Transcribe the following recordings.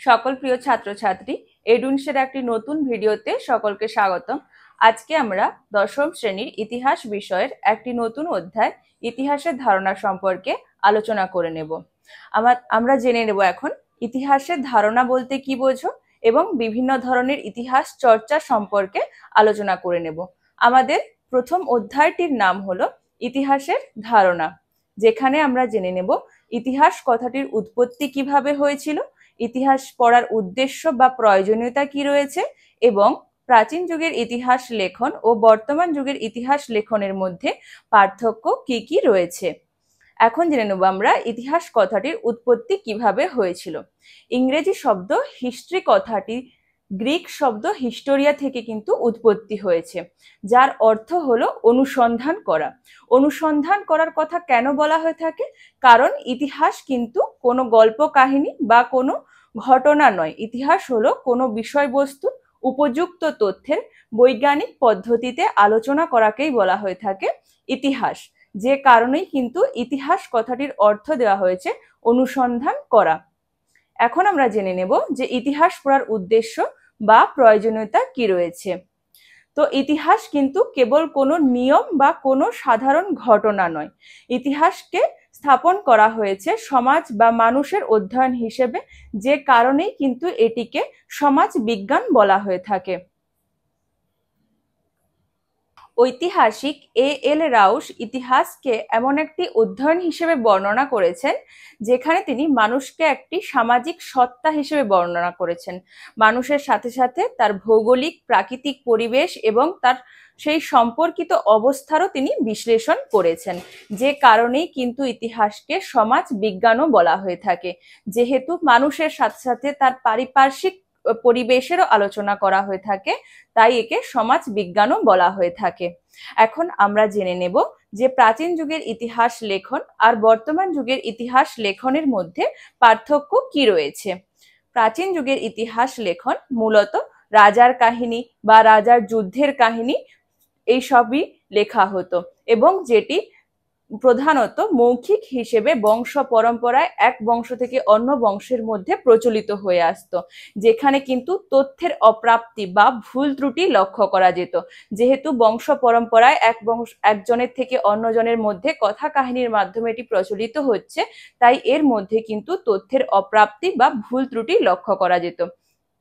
সকল প্রিয় ছাত্রছাত্রী, এডুন্সের একটি নতুন ভিডিওতে সকলকে স্বাগতম। আজকে আমরা দশম শ্রেণীর ইতিহাস বিষয়ের একটি নতুন অধ্যায় ইতিহাসের ধারণা সম্পর্কে আলোচনা করে নেব। আমরা জেনে নেব এখন ইতিহাসের ধারণা বলতে কি বোঝো এবং বিভিন্ন ধরনের ইতিহাস চর্চা সম্পর্কে আলোচনা করে নেব। আমাদের প্রথম অধ্যায়টির নাম হলো ইতিহাসের ধারণা, যেখানে আমরা জেনে নেব ইতিহাস কথাটির উৎপত্তি কিভাবে হয়েছিল, ইতিহাস পড়ার উদ্দেশ্য বা প্রয়োজনীয়তা কি রয়েছে এবং প্রাচীন যুগের ইতিহাস লেখন ও বর্তমান যুগের ইতিহাস লেখনের মধ্যে পার্থক্য কি কি রয়েছে। এখন জেনে নেব আমরা ইতিহাস কথাটির উৎপত্তি কিভাবে হয়েছিল। ইংরেজি শব্দ হিস্ট্রি কথাটি গ্রিক শব্দ হিস্টোরিয়া থেকে কিন্তু উৎপত্তি হয়েছে, যার অর্থ হলো অনুসন্ধান করা। অনুসন্ধান করার কথা কেন বলা হয়ে থাকে? কারণ ইতিহাস কিন্তু কোনো গল্প কাহিনী বা কোনো ঘটনা নয়। ইতিহাস হলো কোনো বিষয়বস্তু উপযুক্ত তথ্যের বৈজ্ঞানিক পদ্ধতিতে আলোচনা করাকেই বলা হয়ে থাকে ইতিহাস। যে কারণেই কিন্তু ইতিহাস কথাটির অর্থ দেওয়া হয়েছে অনুসন্ধান করা। এখন আমরা জেনে নেব যে ইতিহাস পড়ার উদ্দেশ্য বা প্রয়োজনীয়তা কি রয়েছে। তো ইতিহাস কিন্তু কেবল কোনো নিয়ম বা কোনো সাধারণ ঘটনা নয়। ইতিহাসকে স্থাপন করা হয়েছে সমাজ বা মানুষের অধ্যয়ন হিসেবে, যে কারণেই কিন্তু এটিকে সমাজ বিজ্ঞান বলা হয়ে থাকে। ঐতিহাসিক এ.এল. রাউস ইতিহাসকে এমন একটি অধ্যয়ন হিসেবে বর্ণনা করেছেন যেখানে তিনি মানুষকে একটি সামাজিক সত্তা হিসেবে বর্ণনা করেছেন। মানুষের সাথে সাথে তার ভৌগোলিক প্রাকৃতিক পরিবেশ এবং তার সেই সম্পর্কিত অবস্থারও তিনি বিশ্লেষণ করেছেন, যে কারণেই কিন্তু ইতিহাসকে সমাজ বিজ্ঞানও বলা হয়ে থাকে। যেহেতু মানুষের সাথে সাথে তার পারিপার্শ্বিক পরিবেশেরও আলোচনা করা হয়ে থাকে, তাই একে সমাজ বিজ্ঞানও বলা হয়ে থাকে। এখন আমরা জেনে নেব যে প্রাচীন যুগের ইতিহাস লেখন আর বর্তমান যুগের ইতিহাস লেখনের মধ্যে পার্থক্য কি রয়েছে। প্রাচীন যুগের ইতিহাস লেখন মূলত রাজার কাহিনী বা রাজার যুদ্ধের কাহিনী এইসবই লেখা হতো এবং যেটি প্রধানত মৌখিক হিসেবে বংশ পরম্পরায় এক বংশ থেকে অন্য বংশের মধ্যে প্রচলিত হয়ে আসতো, যেখানে কিন্তু তথ্যের অপ্রাপ্তি বা ভুল ত্রুটি লক্ষ্য করা যেত। যেহেতু বংশ পরম্পরায় একজনের থেকে অন্যজনের মধ্যে কথা কাহিনীর মাধ্যমে এটি প্রচলিত হচ্ছে, তাই এর মধ্যে কিন্তু তথ্যের অপ্রাপ্তি বা ভুল ত্রুটি লক্ষ্য করা যেত।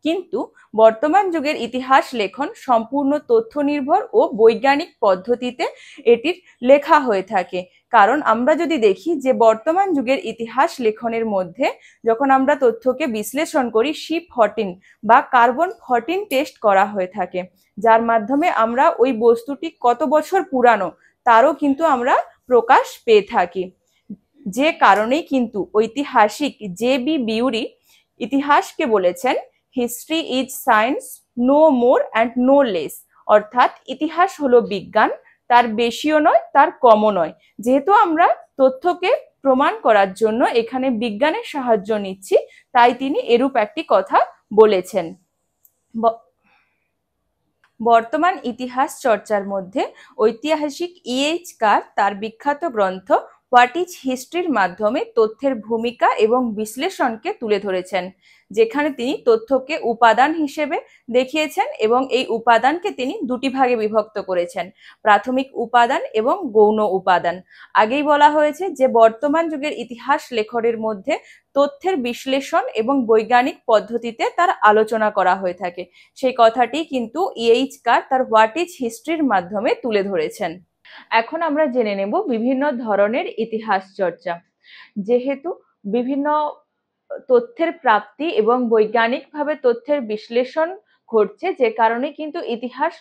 কিন্তু বর্তমান যুগের ইতিহাস লেখন সম্পূর্ণ তথ্য নির্ভর ও বৈজ্ঞানিক পদ্ধতিতে এটির লেখা হয়ে থাকে। কারণ আমরা যদি দেখি যে বর্তমান যুগের ইতিহাস লেখনের মধ্যে যখন আমরা তথ্যকে বিশ্লেষণ করি, C14 বা কার্বন 14 টেস্ট করা হয়ে থাকে, যার মাধ্যমে আমরা ওই বস্তুটি কত বছর পুরানো তারও কিন্তু আমরা প্রকাশ পেয়ে থাকি। যে কারণেই কিন্তু ঐতিহাসিক জে.বি. বিউরি ইতিহাসকে বলেছেন history is science, no more and no less. অর্থাৎ ইতিহাস হলো বিজ্ঞান, তার বেশিও নয় তার কমও নয়। যেহেতু আমরা তথ্যকে প্রমাণ করার জন্য এখানে বিজ্ঞানের সাহায্য নিচ্ছি, তাই তিনি এরূপ একটি কথা বলেছেন। বর্তমান ইতিহাস চর্চার মধ্যে ঐতিহাসিক E.H. কার তার বিখ্যাত গ্রন্থ হোয়াট ইজ হিস্ট্রির মাধ্যমে তথ্যের ভূমিকা এবং বিশ্লেষণকে তুলে ধরেছেন, যেখানে তিনি তথ্যকে উপাদান হিসেবে দেখিয়েছেন এবং এই উপাদানকে তিনি দুটি ভাগে বিভক্ত করেছেন, প্রাথমিক উপাদান এবং গৌণ উপাদান। আগেই বলা হয়েছে যে বর্তমান যুগের ইতিহাস লেখনের মধ্যে তথ্যের বিশ্লেষণ এবং বৈজ্ঞানিক পদ্ধতিতে তার আলোচনা করা হয়ে থাকে। সেই কথাটি কিন্তু E.H. কার তার হোয়াট ইজ হিস্ট্রির মাধ্যমে তুলে ধরেছেন। এখন আমরা জেনে নেব বিভিন্ন ধরনের ইতিহাস চর্চা। যেহেতু বিভিন্ন তথ্যের প্রাপ্তি এবং বৈজ্ঞানিকভাবে তথ্যের বিশ্লেষণ ঘটছে, যে কারণে কিন্তু ইতিহাস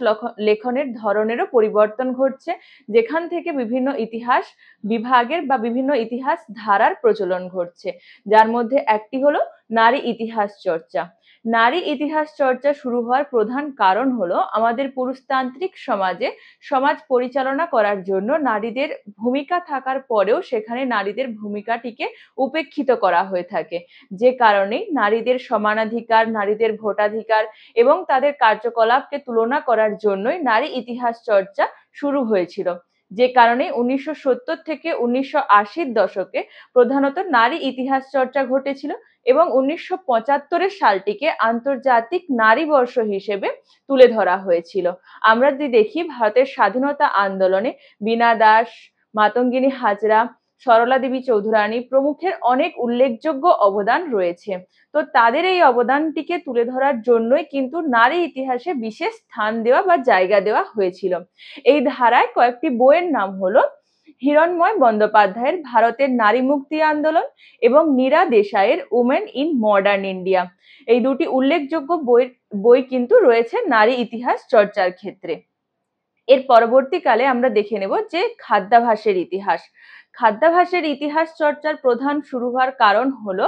লেখনের ধরনেরও পরিবর্তন ঘটছে, যেখান থেকে বিভিন্ন ইতিহাস বিভাগের বা বিভিন্ন ইতিহাস ধারার প্রচলন ঘটছে, যার মধ্যে একটি হলো নারী ইতিহাস চর্চা। নারী ইতিহাস চর্চা শুরু হওয়ার প্রধান কারণ হলো আমাদের পুরুষতান্ত্রিক সমাজে সমাজ পরিচালনা করার জন্য নারীদের ভূমিকা থাকার পরেও সেখানে নারীদের ভূমিকাটিকে উপেক্ষিত করা হয়ে থাকে, যে কারণে নারীদের সমানাধিকার, নারীদের ভোটাধিকার এবং তাদের কার্যকলাপকে তুলনা করার জন্যই নারী ইতিহাস চর্চা শুরু হয়েছিল। যে কারণে 1970 থেকে 1980-র দশকে প্রধানত নারী ইতিহাস চর্চা ঘটেছিল এবং 1975 সালটিকে আন্তর্জাতিক নারী বর্ষ হিসেবে তুলে ধরা হয়েছিল। আমরা যদি দেখি ভারতের স্বাধীনতা আন্দোলনে বীণা দাস, মাতঙ্গিনী হাজরা, সরলা দেবী চৌধুরানী প্রমুখের অনেক উল্লেখযোগ্য অবদান রয়েছে। তো তাদের এই অবদানটিকে তুলে ধরার জন্যই কিন্তু নারী ইতিহাসে বিশেষ স্থান দেওয়া বা জায়গা দেওয়া হয়েছিল। এই ধারায় কয়েকটি বইয়ের নাম হলো হিরণময় বন্দ্যোপাধ্যায়ের ভারতের নারী মুক্তি আন্দোলন এবং নীরা দেশাইয়ের উমেন ইন মডার্ন ইন্ডিয়া। এই দুটি উল্লেখযোগ্য বই কিন্তু রয়েছে নারী ইতিহাস চর্চার ক্ষেত্রে। এর পরবর্তীকালে আমরা দেখে নেব যে খাদ্যাভ্যাসের ইতিহাস। খাদ্যাভ্যাসের ইতিহাস চর্চার প্রধান শুরু হওয়ার কারণ হলো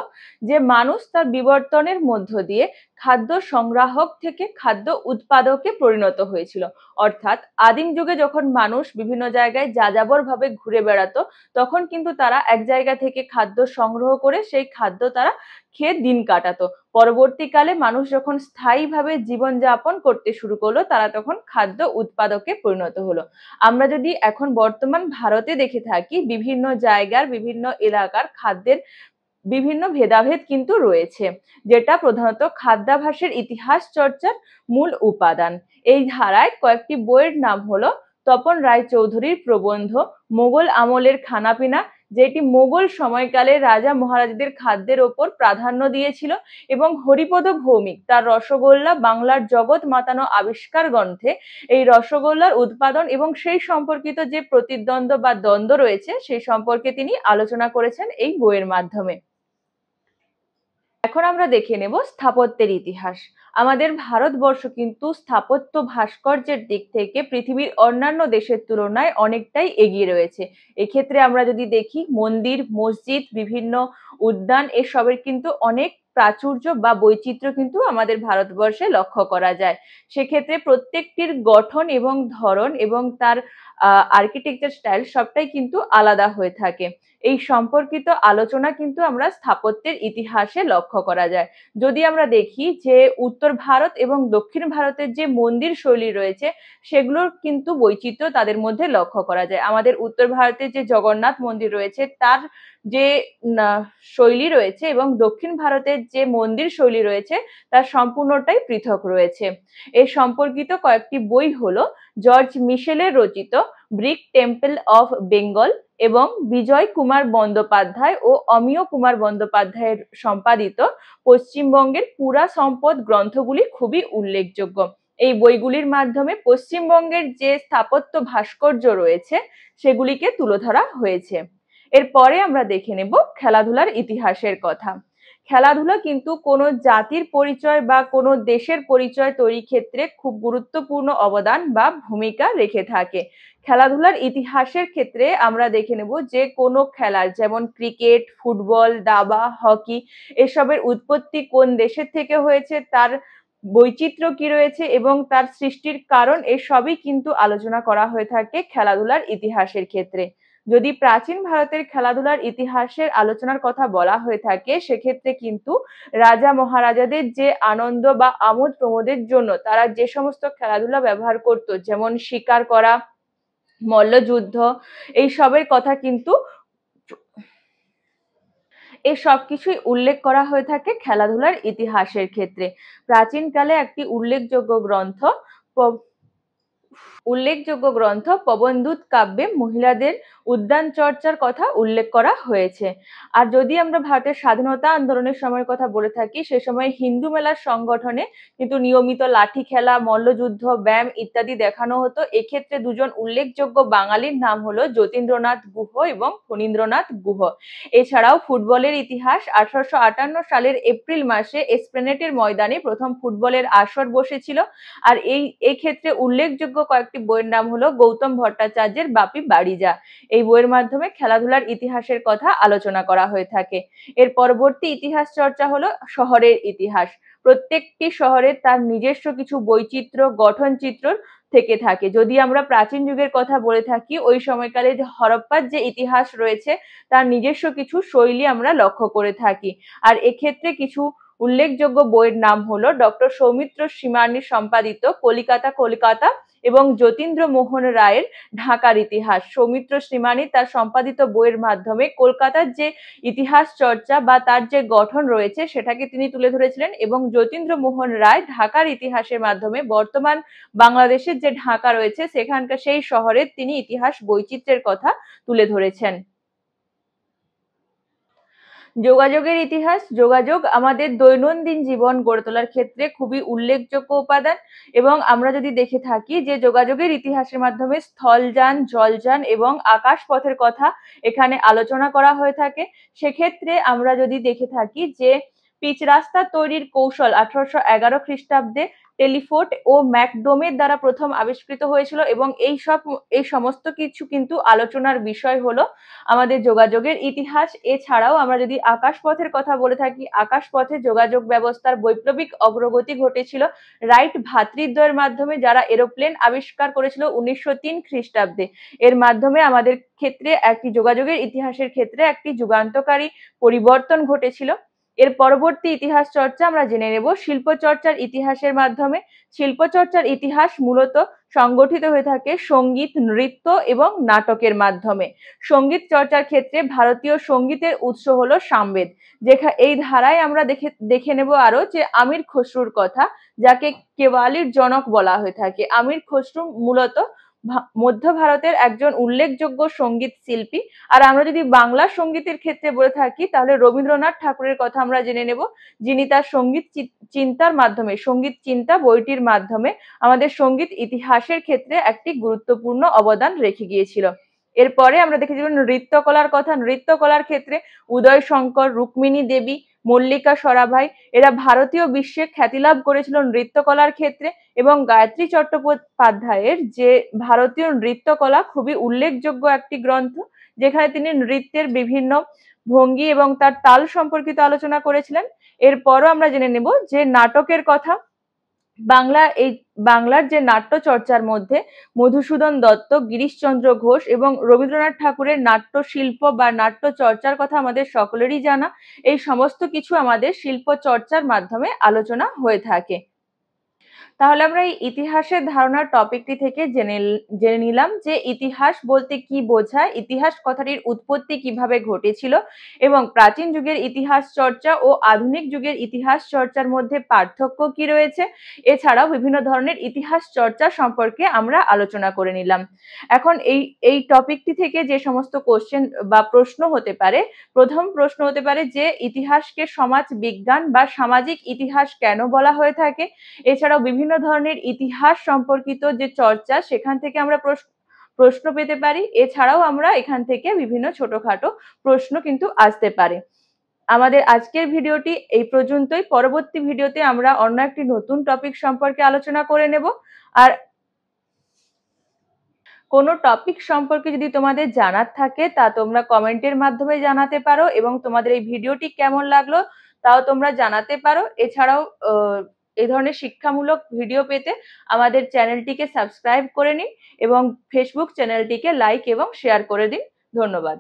যে মানুষ তার বিবর্তনের মধ্য দিয়ে খাদ্য সংগ্রাহক থেকে খাদ্য উৎপাদকে পরিণত হয়েছিল। অর্থাৎ আদিম যুগে যখন মানুষ বিভিন্ন জায়গায় যাযাবর ভাবে ঘুরে বেড়াতো, তখন কিন্তু তারা এক জায়গা থেকে খাদ্য সংগ্রহ করে সেই খাদ্য তারা খেয়ে দিন কাটাতো। পরবর্তীকালে মানুষ যখন স্থায়ীভাবে জীবনযাপন করতে শুরু করলো, তারা তখন খাদ্য উৎপাদকে পরিণত হলো। আমরা যদি এখন বর্তমান ভারতে দেখে থাকি, বিভিন্ন জায়গার বিভিন্ন এলাকার খাদ্যের বিভিন্ন ভেদাভেদ কিন্তু রয়েছে, যেটা প্রধানত খাদ্যাভ্যাসের ইতিহাস চর্চার মূল উপাদান। এই ধারায় কয়েকটি বইয়ের নাম হলো তপন রায়চৌধুরীর প্রবন্ধ মোগল আমলের খানাপিনা, যেটি মোগল সময়কালে রাজা মহারাজাদের খাদ্যের ওপর প্রাধান্য দিয়েছিল, এবং হরিপদ ভৌমিক তার রসগোল্লা বাংলার জগৎ মাতানো আবিষ্কার গ্রন্থে এই রসগোল্লার উৎপাদন এবং সেই সম্পর্কিত যে প্রতিদ্বন্দ্ব বা দ্বন্দ্ব রয়েছে সেই সম্পর্কে তিনি আলোচনা করেছেন এই বইয়ের মাধ্যমে। এখন আমরা দেখে নেব স্থাপত্যের ইতিহাস। আমাদের ভারতবর্ষ কিন্তু স্থাপত্য ভাস্কর্যের দিক থেকে পৃথিবীর অন্যান্য দেশের তুলনায় অনেকটাই এগিয়ে রয়েছে। এক্ষেত্রে আমরা যদি দেখি মন্দির, মসজিদ, বিভিন্ন উদ্যান এসবের কিন্তু অনেক প্রাচুর্য বা বৈচিত্র্য কিন্তু আমাদের ভারতবর্ষে লক্ষ্য করা যায়। সেক্ষেত্রে প্রত্যেকটির গঠন এবং ধরন এবং তার আর্কিটেকচার স্টাইল সবটাই কিন্তু আলাদা হয়ে থাকে। এই সম্পর্কিত আলোচনা কিন্তু আমরা স্থাপত্যের ইতিহাসে লক্ষ্য করা যায়। যদি আমরা দেখি যে উত্তর ভারত এবং দক্ষিণ ভারতের যে মন্দির শৈলী রয়েছে, সেগুলোর কিন্তু বৈচিত্র্য তাদের মধ্যে লক্ষ্য করা যায়। আমাদের উত্তর ভারতের যে জগন্নাথ মন্দির রয়েছে তার যে শৈলী রয়েছে এবং দক্ষিণ ভারতের যে মন্দির শৈলী রয়েছে তার সম্পূর্ণটাই পৃথক রয়েছে। এর সম্পর্কিত কয়েকটি বই হলো জর্জ মিশেলের রচিত ব্রিক টেম্পল অফ বেঙ্গল এবং বিজয় কুমার বন্দ্যোপাধ্যায় ও অমিয় কুমার বন্দ্যোপাধ্যায়ের সম্পাদিত পশ্চিমবঙ্গের পুরা সম্পদ গ্রন্থগুলি খুবই উল্লেখযোগ্য। এই বইগুলির মাধ্যমে পশ্চিমবঙ্গের যে স্থাপত্য ভাস্কর্য রয়েছে সেগুলিকে তুলে ধরা হয়েছে। এরপরে আমরা দেখে নেব খেলাধুলার ইতিহাসের কথা। খেলাধুলা কিন্তু কোনো জাতির পরিচয় বা কোনো দেশের পরিচয় তৈরির ক্ষেত্রে খুব গুরুত্বপূর্ণ অবদান বা ভূমিকা রেখে থাকে। খেলাধুলার ইতিহাসের ক্ষেত্রে আমরা দেখে নেব যে কোনো খেলার, যেমন ক্রিকেট, ফুটবল, দাবা, হকি, এসবের উৎপত্তি কোন দেশের থেকে হয়েছে, তার বৈচিত্র্য কি রয়েছে এবং তার সৃষ্টির কারণ, এসবই কিন্তু আলোচনা করা হয়ে থাকে খেলাধুলার ইতিহাসের ক্ষেত্রে। যদি প্রাচীন ভারতের খেলাধুলার ইতিহাসের আলোচনার কথা বলা হয়ে থাকে, সেক্ষেত্রে কিন্তু রাজা মহারাজাদের যে আনন্দ বা আমোদ প্রমোদের জন্য তারা যে সমস্ত খেলাধুলা ব্যবহার করত, যেমন শিকার করা, মল্লযুদ্ধ, এই সবের কথা কিন্তু এই সবকিছুই উল্লেখ করা হয়ে থাকে খেলাধুলার ইতিহাসের ক্ষেত্রে। প্রাচীনকালে একটি উল্লেখযোগ্য গ্রন্থ পবনদূত কাব্যে মহিলাদের উদ্যান চর্চার কথা উল্লেখ করা হয়েছে। আর যদি আমরা ভারতের স্বাধীনতা আন্দোলনের সময়ের কথা বলে থাকি, সে সময় হিন্দু মেলার সংগঠনে কিন্তু নিয়মিত লাঠি খেলা, মল্লযুদ্ধ, ব্যায়াম ইত্যাদি দেখানো হতো। এক্ষেত্রে দুজন উল্লেখযোগ্য বাঙালির নাম হলো যতীন্দ্রনাথ গুহ এবং ফণীন্দ্রনাথ গুহ। এছাড়াও ফুটবলের ইতিহাস। 1858 সালের এপ্রিল মাসে এসপ্লেনেডের ময়দানে প্রথম ফুটবলের আসর বসেছিল। আর এই ক্ষেত্রে উল্লেখযোগ্য কয়েকটি বইয়ের নাম হলো গৌতম ভট্টাচার্যের বাপি বাড়ি যা। এই বইয়ের মাধ্যমে খেলাধুলার ইতিহাসের কথা আলোচনা করা হয়ে থাকে। এর পরবর্তী ইতিহাস চর্চা হলো শহরের ইতিহাস। প্রত্যেকটি শহরের তার নিজস্ব কিছু বৈচিত্র্য, গঠন চিত্র থেকে থাকে। যদি আমরা প্রাচীন যুগের কথা বলে থাকি, ওই সময়কালে যে হরপ্পার যে ইতিহাস রয়েছে তার নিজস্ব কিছু শৈলী আমরা লক্ষ্য করে থাকি। আর এক্ষেত্রে কিছু উল্লেখযোগ্য বইয়ের নাম হলো ডক্টর সৌমিত্র শ্রীমানির সম্পাদিত কলিকাতা কলকাতা এবং যতীন্দ্র মোহন রায়ের ঢাকার ইতিহাস। সৌমিত্র শ্রীমানি তার সম্পাদিত বইয়ের মাধ্যমে কলকাতার যে ইতিহাস চর্চা বা তার যে গঠন রয়েছে সেটাকে তিনি তুলে ধরেছিলেন, এবং যতীন্দ্র মোহন রায় ঢাকার ইতিহাসের মাধ্যমে বর্তমান বাংলাদেশের যে ঢাকা রয়েছে সেখানকার সেই শহরের তিনি ইতিহাস বৈচিত্র্যের কথা তুলে ধরেছেন। যোগাযোগের ইতিহাস। যোগাযোগ আমাদের দৈনন্দিন জীবন গড়ে তোলার ক্ষেত্রে খুবই উল্লেখযোগ্য উপাদান, এবং আমরা যদি দেখে থাকি যে যোগাযোগের ইতিহাসের মাধ্যমে স্থলযান, জলযান এবং আকাশ পথের কথা এখানে আলোচনা করা হয়ে থাকে। সেক্ষেত্রে আমরা যদি দেখে থাকি যে পিচ রাস্তা তৈরির কৌশল 1811 খ্রিস্টাব্দে টেলিফোর্ট ও ম্যাকডোমের দ্বারা প্রথম আবিষ্কৃত হয়েছিল, এবং এই সমস্ত কিছু কিন্তু আলোচনার বিষয় হলো আমাদের যোগাযোগের ইতিহাস। এছাড়াও আমরা যদি আকাশপথের কথা বলে থাকি, আকাশপথে যোগাযোগ ব্যবস্থার বৈপ্লবিক অগ্রগতি ঘটেছিল রাইট ভ্রাতৃদ্বয়ের মাধ্যমে, যারা এরোপ্লেন আবিষ্কার করেছিল 1903 খ্রিস্টাব্দে। এর মাধ্যমে আমাদের ক্ষেত্রে একটি যোগাযোগের ইতিহাসের ক্ষেত্রে একটি যুগান্তকারী পরিবর্তন ঘটেছিল। এর পরবর্তী ইতিহাস চর্চা আমরা জেনে নেব শিল্প চর্চার ইতিহাসের মাধ্যমে। শিল্প চর্চার ইতিহাস মূলত সংগঠিত হয়ে থাকে সঙ্গীত, নৃত্য এবং নাটকের মাধ্যমে। সঙ্গীত চর্চার ক্ষেত্রে ভারতীয় সঙ্গীতের উৎস হলো সামবেদ। এই ধারায় আমরা দেখে নেব আরো যে আমির খসরুর কথা, যাকে কেওয়ালির জনক বলা হয়ে থাকে। আমির খসরু মূলত মধ্য ভারতের একজন উল্লেখযোগ্য সঙ্গীত শিল্পী। আর আমরা যদি বাংলা সঙ্গীতের ক্ষেত্রে বলে থাকি তাহলে রবীন্দ্রনাথ ঠাকুরের কথা আমরা জেনে নেব, যিনি তার সঙ্গীত চিন্তার মাধ্যমে, সঙ্গীত চিন্তা বইটির মাধ্যমে আমাদের সঙ্গীত ইতিহাসের ক্ষেত্রে একটি গুরুত্বপূর্ণ অবদান রেখে গিয়েছিল। এরপরে আমরা দেখেছি নৃত্যকলার কথা। নৃত্যকলার ক্ষেত্রে উদয় শঙ্কর, রুক্মিণী দেবী, মল্লিকা সরাভাই এরা ভারতীয় বিশ্বে খ্যাতি লাভ করেছিল নৃত্যকলার ক্ষেত্রে, এবং গায়ত্রী চট্টোপাধ্যায়ের যে ভারতীয় নৃত্যকলা খুবই উল্লেখযোগ্য একটি গ্রন্থ, যেখানে তিনি নৃত্যের বিভিন্ন ভঙ্গি এবং তার তাল সম্পর্কিত আলোচনা করেছিলেন। এরপরও আমরা জেনে নেব যে নাটকের কথা। বাংলার যে নাট্য চর্চার মধ্যে মধুসূদন দত্ত, গিরিশচন্দ্র ঘোষ এবং রবীন্দ্রনাথ ঠাকুরের নাট্য শিল্প বা নাট্য চর্চার কথা আমাদের সকলেরই জানা। এই সমস্ত কিছু আমাদের শিল্প চর্চার মাধ্যমে আলোচনা হয়ে থাকে। তাহলে আমরা এই ইতিহাসের ধারণার টপিকটি থেকে জেনে নিলাম যে ইতিহাস বলতে কি বোঝায়, ইতিহাস কথাটির উৎপত্তি কিভাবে ঘটেছিল, এবং প্রাচীন যুগের ইতিহাস চর্চা ও আধুনিক যুগের ইতিহাস চর্চার মধ্যে পার্থক্য কি রয়েছে। এছাড়াও বিভিন্ন ধরনের ইতিহাস চর্চা সম্পর্কে আমরা আলোচনা করে নিলাম। এখন এই টপিকটি থেকে যে সমস্ত কোশ্চেন বা প্রশ্ন হতে পারে, প্রথম প্রশ্ন হতে পারে যে ইতিহাসকে সমাজ বিজ্ঞান বা সামাজিক ইতিহাস কেন বলা হয়ে থাকে। এছাড়াও বিভিন্ন ধরনের ইতিহাস সম্পর্কিত যে চর্চা সেখান থেকে আমরা প্রশ্ন পেতে পারি। এছাড়াও আমরা এখান থেকে বিভিন্ন ছোটখাটো প্রশ্ন কিন্তু আসতে পারে। আমাদের আজকের ভিডিওটি এই পর্যন্তই। পরবর্তী ভিডিওতে আমরা অন্য একটি নতুন টপিক সম্পর্কে আলোচনা করে নেব। আর কোনো টপিক সম্পর্কে যদি তোমাদের জানার থাকে তা তোমরা কমেন্টের মাধ্যমে জানাতে পারো, এবং তোমাদের এই ভিডিওটি কেমন লাগলো তাও তোমরা জানাতে পারো। এছাড়াও এই ধরনের শিক্ষামূলক ভিডিও পেতে আমাদের চ্যানেলটিকে সাবস্ক্রাইব করে নিন এবং ফেসবুক চ্যানেলটিকে লাইক এবং শেয়ার করে দিন। ধন্যবাদ।